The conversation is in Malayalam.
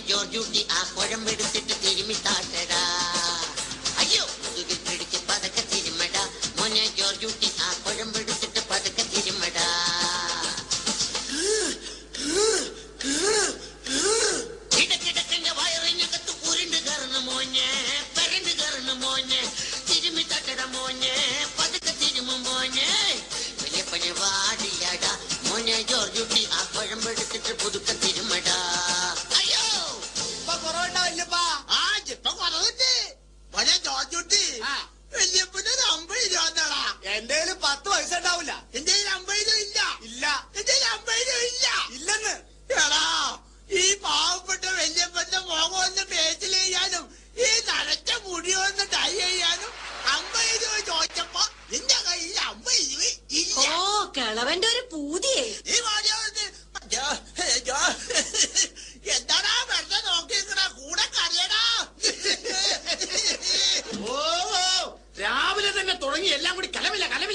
ജോർജൂട്ടി ആ കുഴമ്പെടുത്തിട്ട് തിരുമി താട്ടടാ. അയ്യോ മുതുകിൽ പിടിച്ച് പതക്കെ തിരുമടാ. മോനെ ജോർജൂട്ടി ആ കുഴമ്പെടുത്തിട്ട് പതക്കെ തിരുമടാ. ഇടക്കിടക്കെന്റെ വയറിനകത്ത് ഉരുണ്ട് കയറുന്നു മോനെ, പരണ്ട് കയറുന്നു മോനെ. തിരുമി തട്ടട മോനെ, പതുക്കെ തിരുമും മോനെ. വലിയപ്പനെ വാടിയാടാ. മോനെ ജോർജൂട്ടി ആ കുഴമ്പെടുത്തിട്ട് പുതുക്കെ തിരുമടാ. അയ്യോ കുറവുണ്ടാവില്ലപ്പാ. ആ ചിപ്പം കുറവുണ്ട് മോനെ ജോർജൂട്ടി. വലിയപ്പന് 50 രൂപ തടാ. എന്റെ 10 പൈസ ഉണ്ടാവില്ല. എന്റെ 50 രൂപ ഇല്ല. ഇല്ല. എന്റെ 50 രൂപ ഇല്ല. ഇല്ലെന്ന്. എടാ ഈ പാവപ്പെട്ട വല്യപ്പന്റെ മുഖം ഒന്ന് ഫേസിൽ ചെയ്യാനും ഈ നരച്ച മുടി ഒന്ന് ഡൈ ചെയ്യാനും 50 രൂപ ചോദിച്ചപ്പോ നിന്റെ കയ്യിൽ 50 രൂപ ഇല്ല. ഓ കിളവന്റെ ഒരു പൂതിയേ. ഈ എന്താടാ വെറുതെ നോക്കിക്കണ കൂടെ കറിയടാ. ഓ രാവിലെ തന്നെ തുടങ്ങി എല്ലാം കൂടി കലമില്ല കലമില്ല.